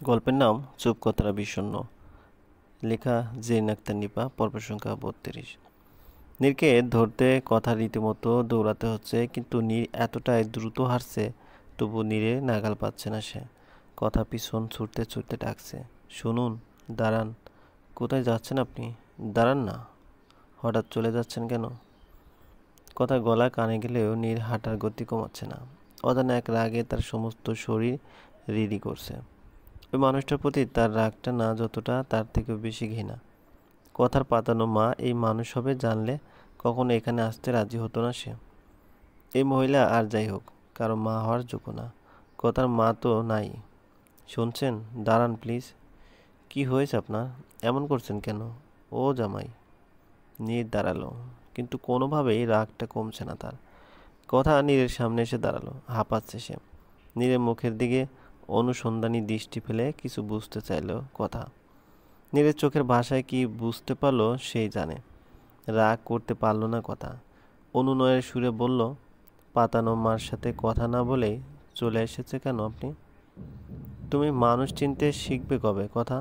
গল্পের নাম চুপ কথাটা বিষণ্ণ। লেখা জেরিন আক্তার নিপা, পর্ব সংখ্যা 32। নীরকে ধরতে কথা রীতিমতো দৌড়াতে হচ্ছে, কিন্তু নীর এতটাই দ্রুত হারছে, তবু নীরে নাগাল পাচ্ছে না সে। কথা পিছন ছুটতে ছুটতে ডাকছে, শুনুন, দাঁড়ান। কোথায় যাচ্ছেন আপনি? দাঁড়ান না। হঠাৎ চলে যাচ্ছেন কেন? কথা গলা কানে গেলেও নীর হাঁটার গতি কমাচ্ছে না। অজানা এক রাগে তার সমস্ত শরীর রিরি করছে। ওই মানুষটার প্রতি তার রাগটা না যতটা, তার থেকেও বেশি ঘৃণা। কথার পাতানো মা এই মানুষ হবে জানলে কখনো এখানে আসতে রাজি হতো না সে। এই মহিলা আর যাই হোক, কারো মা হওয়ার যোগ্য না। কথার মা তো নাই। শুনছেন? দাঁড়ান প্লিজ। কি হয়েছে আপনার? এমন করছেন কেন? ও জামাই। নীর দাঁড়ালো, কিন্তু কোনোভাবেই রাগটা কমছে না তার। কথা নীরের সামনে এসে দাঁড়ালো, হাঁপাচ্ছে সে। নীরের মুখের দিকে অনুসন্ধানী দৃষ্টি ফেলে কিছু বুঝতে চাইল কথা। নীরের চোখের ভাষায় কি বুঝতে পারলো সেই জানে। রাগ করতে পারল না কথা। অনুনয়ের সুরে বলল, পাতানো মার সাথে কথা না বলেই চলে এসেছে কেন আপনি? তুমি মানুষ চিনতে শিখবে কবে? কথা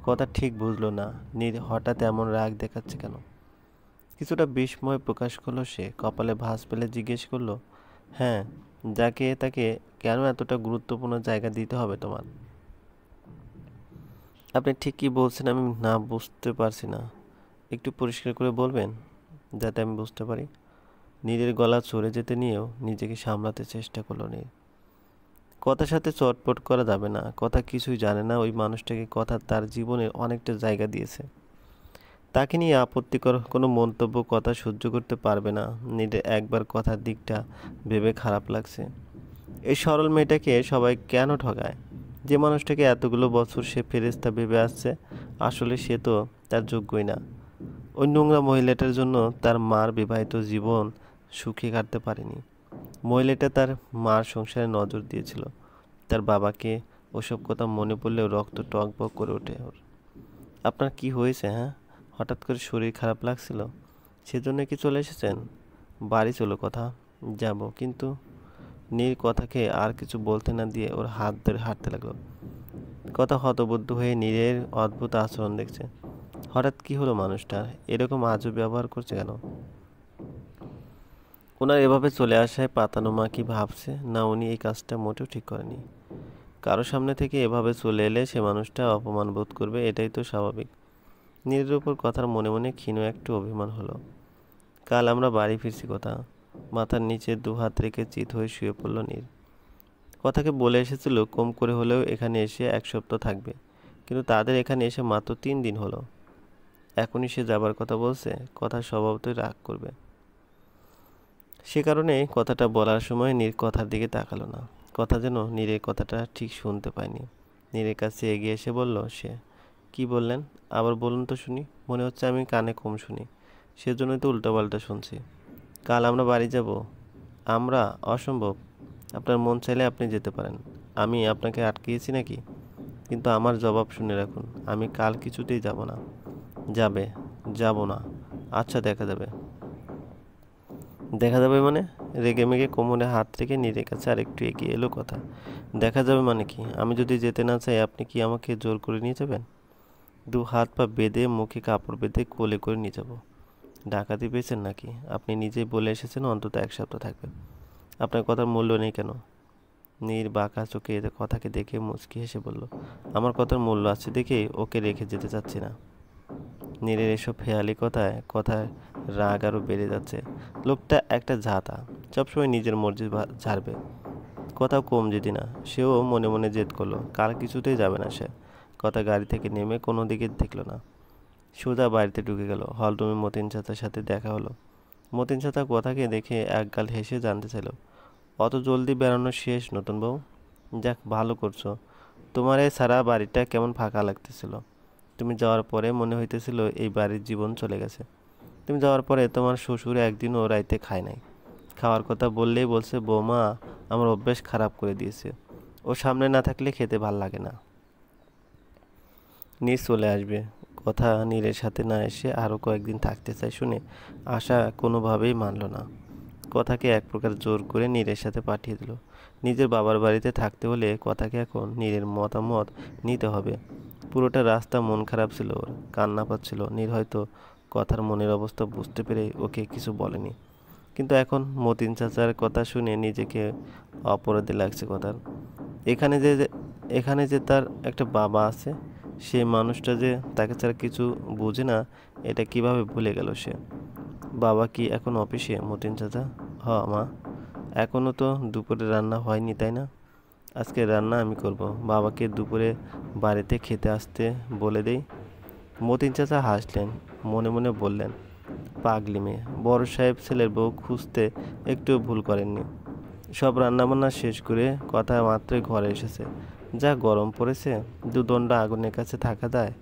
কথা ঠিক বুঝলো না নীর হঠাৎ এমন রাগ দেখাচ্ছে কেন। কিছুটা বিস্ময় প্রকাশ করলো সে, কপালে ভাঁজ ফেলে জিজ্ঞেস করলো, হ্যাঁ, যাকে তাকে কেন এতটা গুরুত্বপূর্ণ জায়গা দিতে হবে তোমার? আপনি ঠিক কী বলছেন আমি না বুঝতে পারছি না। একটু পরিষ্কার করে বলবেন, যাতে আমি বুঝতে পারি। নীরের গলা চড়ে যেতে নিয়েও নিজেকে সামলাতে চেষ্টা করলো নীর। কথার সাথে চটপট করা যাবে না। কথা কিছুই জানে না। ওই মানুষটাকে কথা তার জীবনের অনেকটা জায়গা দিয়েছে। তাকে নিয়ে আপত্তিকর কোনো মন্তব্য কথা সহ্য করতে পারবে না। নীরের একবার কথার দিকটা ভেবে খারাপ লাগছে। এই সরল মেয়েটাকে সবাই কেন ঠকায়? যে মানুষটাকে এতগুলো বছর সে ফেরেশতা ভেবে আসছে, আসলে সে তো তার যোগ্যই না। ওই নোংরা মহিলাটার জন্য তার মার বিবাহিত জীবন সুখে কাটতে পারেনি। মহিলাটা তার মার সংসারে নজর দিয়েছিল। তার বাবাকে ওসব কথা মনে পড়লেও রক্ত টগবগ করে ওঠে ওর। আপনার কি হয়েছে, হ্যাঁ? হঠাৎ করে শরীর খারাপ লাগছিল, সেজন্য কি চলে এসেছেন? বাড়ি চলো কথা। যাব, কিন্তু নীর কথাকে আর কিছু বলতে না দিয়ে ওর হাত ধরে হাঁটতে লাগলো। কথা হতবুদ্ধ হয়ে নীরের অদ্ভুত আচরণ দেখছে। হঠাৎ কি হলো মানুষটার? এরকম আজব ব্যবহার করছে কেন? ওনার এভাবে চলে আসায় পাতানো মা কি ভাবছে, না উনি এই কাজটা মোটেও ঠিক করেনি? কারো সামনে থেকে এভাবে চলে এলে সে মানুষটা অপমান বোধ করবে, এটাই তো স্বাভাবিক। নীরের উপর কথার মনে মনে ক্ষীণ একটু অভিমান হলো। কাল আমরা বাড়ি ফিরছি কথা। মাথার নিচে দুহাত রেখে চিত হয়ে শুয়ে পড়ল নীর। কথাকে বলে এসেছিল কম করে হলেও এখানে এসে 1 সপ্তাহ থাকবে, কিন্তু তাদের এখানে এসে মাত্র 3 দিন হলো। এখনই সে যাবার কথা বলছে। কথা স্বভাবতই রাগ করবে। সে কারণে কথাটা বলার সময় নীর কথার দিকে তাকালো না। কথা যেন নীরের কথাটা ঠিক শুনতে পায়নি। নীরের কাছে এগিয়ে এসে বলল সে, কি বললেন? আবার বলুন তো শুনি। মনে হচ্ছে আমি কানে কম শুনি, সেজন্যই তো উল্টোপাল্টা শুনছি। কাল আমরা বাড়ি যাব। আমরা? অসম্ভব। আপনার মন চাইলে আপনি যেতে পারেন। আমি আপনাকে আটকিয়েছি নাকি? কিন্তু আমার জবাব শুনে রাখুন, আমি কাল কিছুতেই যাব না। যাবে? যাব না। আচ্ছা, দেখা যাবে। দেখা যাবে মানে? রেগে মেগে কোমরে হাত রেখে নীরের কাছে আরেকটু এগিয়ে এলো কথা। দেখা যাবে মানে কি? আমি যদি যেতে না চাই, আপনি কি আমাকে জোর করে নিয়ে যাবেন? দু হাত পা বেঁধে, মুখে কাপড় বেঁধে কোলে করে নিয়ে যাব? ডাকাতি পেয়েছেন নাকি? আপনি নিজেই বলে এসেছেন অন্তত 1 সপ্তাহ থাকবেন। আপনার কথার মূল্য নেই কেন? নীর বাঁকা চোখে কথাকে দেখে মুচকি হেসে বলল, আমার কথার মূল্য আছে দেখেই ওকে রেখে যেতে চাচ্ছি না। নীরের এসব হেয়ালি কথায় রাগ আরও বেড়ে যাচ্ছে। লোকটা একটা ঝাঁতা, সবসময় নিজের মর্জি ঝাড়বে। কথাও কম যেদি না। সেও মনে মনে জেদ করলো, কাল কিছুতেই যাবে না সে। কথা গাড়ি থেকে নেমে কোনো দিকে দেখলো না, সোজা বাড়িতে ঢুকে গেল। হলরুমে মতিন চাচার সাথে দেখা হলো। মতিন চাচা কথাকে দেখে একগাল হেসে জানতে চাইল, অত জলদি বেড়ানো শেষ নতুন বউ? যাক, ভালো করছো। তোমার এই সারা বাড়িটা কেমন ফাঁকা লাগতেছিল। তুমি যাওয়ার পরে মনে হইতেছিল এই বাড়ির জীবন চলে গেছে। তুমি যাওয়ার পরে তোমার শ্বশুর একদিনও রাইতে খায় নাই। খাওয়ার কথা বললেই বলছে, বৌমা আমার অভ্যাস খারাপ করে দিয়েছে, ও সামনে না থাকলে খেতে ভাল লাগে না। নীর চলে আসবে। কথা নীরের সাথে না এসে আরও কয়েকদিন থাকতে চাই শুনে আশা কোনোভাবেই মানল না। কথাকে এক প্রকার জোর করে নীরের সাথে পাঠিয়ে দিল। নিজের বাবার বাড়িতে থাকতে হলে কথাকে এখন নীরের মতামত নিতে হবে। পুরোটা রাস্তা মন খারাপ ছিল ওর, কান্না পাচ্ছিল। নীর হয়তো কথার মনের অবস্থা বুঝতে পেরে ওকে কিছু বলেনি, কিন্তু এখন মতিন চাচার কথা শুনে নিজেকে অপরাধী লাগছে কথার। এখানে যে এখানে যে তার একটা বাবা আছে, সেই মানুষটা যে তাকে ছাড়া কিছু বোঝে না, এটা কিভাবে ভুলে গেল সে। বাবা কি এখন অফিসে? মতিন চাচা: হ মা, এখনো তো দুপুরে রান্না হয়নি তাই না? আজকে রান্না আমি করব, বাবাকে দুপুরে বাড়িতে খেতে আসতে বলে দেই। মতিন চাচা হাসলেন, মনে মনে বললেন, পাগলি মেয়ে, বড় সাহেব ছেলের বউ খুঁজতে একটু ভুল করেননি। সব রান্নাবান্না শেষ করে কথা মাত্রই ঘরে এসেছে। যা গরম পড়েছে, দুদণ্ড আগুনের কাছে থাকা যায়?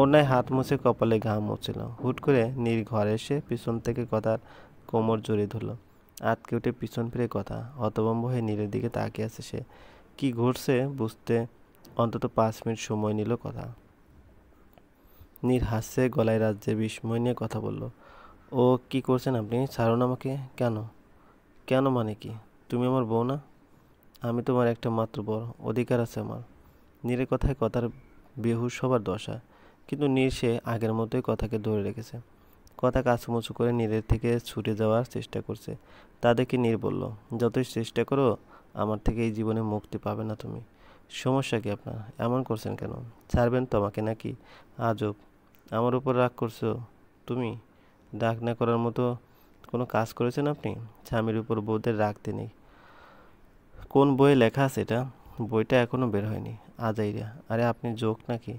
অন্যায় হাত মুছে কপালে ঘাম মুছছিল। হুট করে নীর ঘরে এসে পিছন থেকে কথার কোমর জড়িয়ে ধরল। আঁতকে উঠে পিছন ফিরে কথা হতভম্ব হয়ে নীরের দিকে তাকিয়ে আছে সে। কি ঘটছে বুঝতে অন্তত 5 মিনিট সময় নিল কথা। নীর হাসছে, গলায় রাজ্যে বিস্ময় নিয়ে কথা বলল, ও কি করছেন আপনি? ছাড়ুন আমাকে। কেন? কেন মানে কি? তুমি আমার বউ না? আমি তোমার একটা মাত্র বড়, অধিকার আছে আমার। নীরের কথায় কথার বেহুশ হবার দশা, কিন্তু নীর সে আগের মতোই কথাকে ধরে রেখেছে। কথা কাছুমুছু করে নীরের থেকে ছুটে যাওয়ার চেষ্টা করছে। তাদেরকে নীর বলল, যতই চেষ্টা করো আমার থেকে এই জীবনে মুক্তি পাবে না তুমি। সমস্যা কি আপনার? এমন করছেন কেন? ছাড়বেন তো আমাকে নাকি? আজব, আমার উপর রাগ করছো তুমি? রাগ না করার মতো কোনো কাজ করেছেন আপনি? স্বামীর উপর বউদের রাখতে নেই। কোন বইয়ে লেখা আছে এটা? বইটা এখনো বের হয়নি। আজাইরা, আরে আপনি জোক নাকি?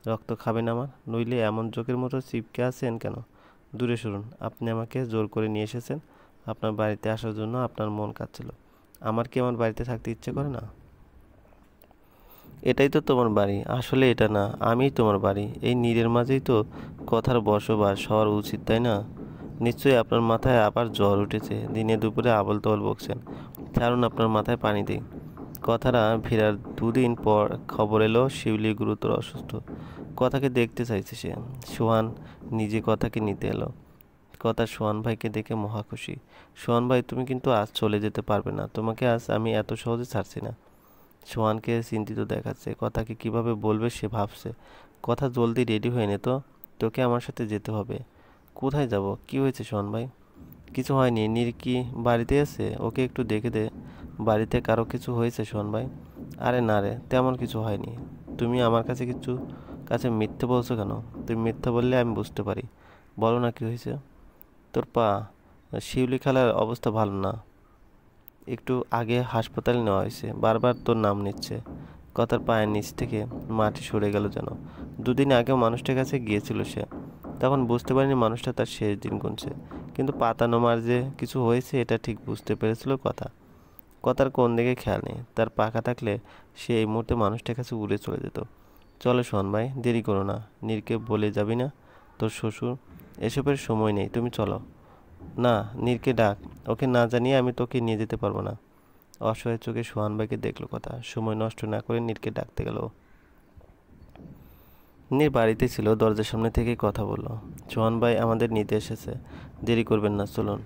রক্ত খাবেন আমার? নইলে এমন জোকের মতো চিপকে আছেন কেন? দূরে সরুন। আপনি আমাকে জোর করে নিয়ে এসেছেন আপনার বাড়িতে আসার জন্য। আপনার মন কাঁদছিল। আমার কি আমার বাড়িতে থাকতে ইচ্ছে করে না? এটাই তো তোমার বাড়ি। আসলে এটা না, আমিই তোমার বাড়ি। এই নীরের মাঝেই তো কথার বসবাস হওয়ার উচিত, তাই না? নিশ্চয়ই আপনার মাথায় আবার জ্বর উঠেছে, দিনে দুপুরে আবল তাবল বকছেন। ছাড়ুন, আপনার মাথায় পানি দিই। কথাটা ফেরার 2 দিন পর খবর এলো শিউলি গুরুতর অসুস্থ। কথাকে দেখতে চাইছে সে। সোহান নিজে কথাকে নিতে এলো। কথা সোহান ভাইকে দেখে মহা খুশি। সোহান ভাই, তুমি কিন্তু আজ চলে যেতে পারবে না, তোমাকে আজ আমি এত সহজে ছাড়ছি না। সোহানকে চিন্তিত দেখাচ্ছে। কথাকে কিভাবে বলবে সে ভাবছে। কথা জলদি রেডি হয়ে নে তো, তোকে আমার সাথে যেতে হবে। কোথায় যাব? কি হয়েছে সোহান ভাই? কিছু হয়নি। নীর কি বাড়িতে আছে? ওকে একটু দেখে দে। বাড়িতে কারো কিছু হয়েছে সোহান ভাই? আরে না রে, তেমন কিছু হয়নি। তুমি আমার কাছে মিথ্যে বলছো কেন? তুমি মিথ্যা বললে আমি বুঝতে পারি। বলো না কি হয়েছে। তোর পা, শিউলি খালার অবস্থা ভালো না। একটু আগে হাসপাতালে নেওয়া হয়েছে, বারবার তোর নাম নিচ্ছে। কথার পায়ের নিচ থেকে মাটি সরে গেল যেন। 2 দিন আগেও মানুষটার কাছে গিয়েছিল সে, তখন বুঝতে পারেনি মানুষটা তার শেষ দিন গুনছে। কিন্তু পাতা নোমার যে কিছু হয়েছে এটা ঠিক বুঝতে পেরেছিল কথা। কথার কোন দিকে খেয়াল নেই। তার পাখা থাকলে সে এই মুহূর্তে মানুষটার কাছে উড়ে চলে যেত। চলো শোন ভাই, দেরি করো না। নীরকে বলে যাবি না তোর শ্বশুর? এসবের সময় নেই, তুমি চলো। না, নীরকে ডাক। ওকে না জানিয়ে আমি তোকে নিয়ে যেতে পারবো না। অসহায় চোখে সোহান ভাইকে দেখলো কথা। সময় নষ্ট না করে নীরকে ডাকতে গেল। নীর বাড়িতে ছিল, দরজার সামনে থেকেই কথা বলল। সোহান ভাই আমাদের নিতে এসেছে, দেরি করবেন না, চলুন।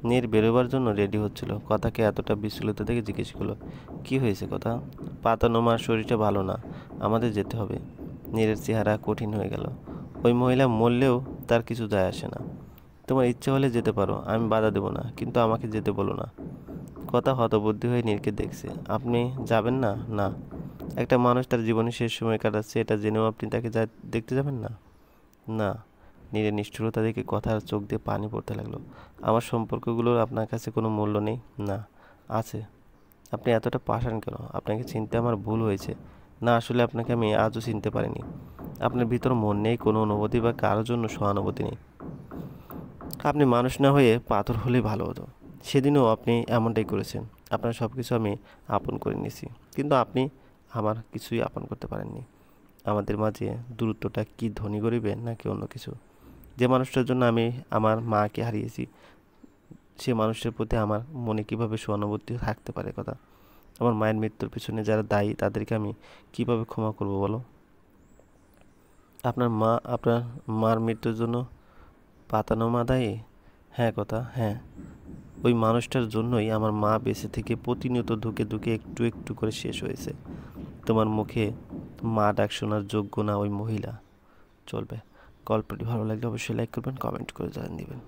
নীর বেরোবার জন্য রেডি হচ্ছিল। কথাকে এতটা বিচলিত দেখে জিজ্ঞেস করলো, কি হয়েছে কথা? পাতা নোমার শরীরটা ভালো না, আমাদের যেতে হবে। নীরের চেহারা কঠিন হয়ে গেল। ওই মহিলা মরলেও তার কিছু যায় আসে না। তোমার ইচ্ছে হলে যেতে পারো, আমি বাধা দেবো না, কিন্তু আমাকে যেতে বলো না। কথা হতবুদ্ধি হয়ে নীরকে দেখছে। আপনি যাবেন না? না। একটা মানুষ তার জীবনের শেষ সময় কাটাচ্ছে, এটা জেনেও আপনি তাকে দেখতে যাবেন না? না। নীরের নিষ্ঠুরতা দেখে কথার চোখ দিয়ে পানি পড়তে লাগলো। আমার সম্পর্কগুলোর আপনার কাছে কোনো মূল্য নেই? না, আছে। আপনি এতটা পাষাণ কেন? আপনাকে চিনতে আমার ভুল হয়েছে। না, আসলে আপনাকে আমি আজও চিনতে পারিনি। আপনার ভিতর মন নেই, কোনো অনুভূতি বা কারোর জন্য সহানুভূতি নেই। আপনি মানুষ না হয়ে পাথর হলেই ভালো হতো। সেদিনও আপনি এমনটাই করেছেন। আপনার সব কিছু আমি আপন করে নিয়েছি, কিন্তু আপনি আমার কিছুই আপন করতে পারেননি। আমাদের মাঝে দূরত্বটা কি ধনী গরিবের নাকি অন্য কিছু? যে মানুষটার জন্য আমি আমার মাকে হারিয়েছি, সে মানুষটার প্রতি আমার মনে কিভাবে সহানুভূতি থাকতে পারে কথা? আমার মায়ের মৃত্যুর পিছনে যারা দায়ী তাদেরকে আমি কিভাবে ক্ষমা করব বলো? আপনার মার মৃত্যুর জন্য পাতানো মা দায়ী? হ্যাঁ কথা, হ্যাঁ। ওই মানুষটার জন্যই আমার মা বেঁচে থেকে প্রতিনিয়ত ধুকে ধুকে একটু একটু করে শেষ হয়েছে। তোমার মুখে মা ডাক শোনার যোগ্য না ওই মহিলা। চলবে। গল্পটি ভালো লাগলে অবশ্যই লাইক করবেন, কমেন্ট করে জানিয়ে দিবেন।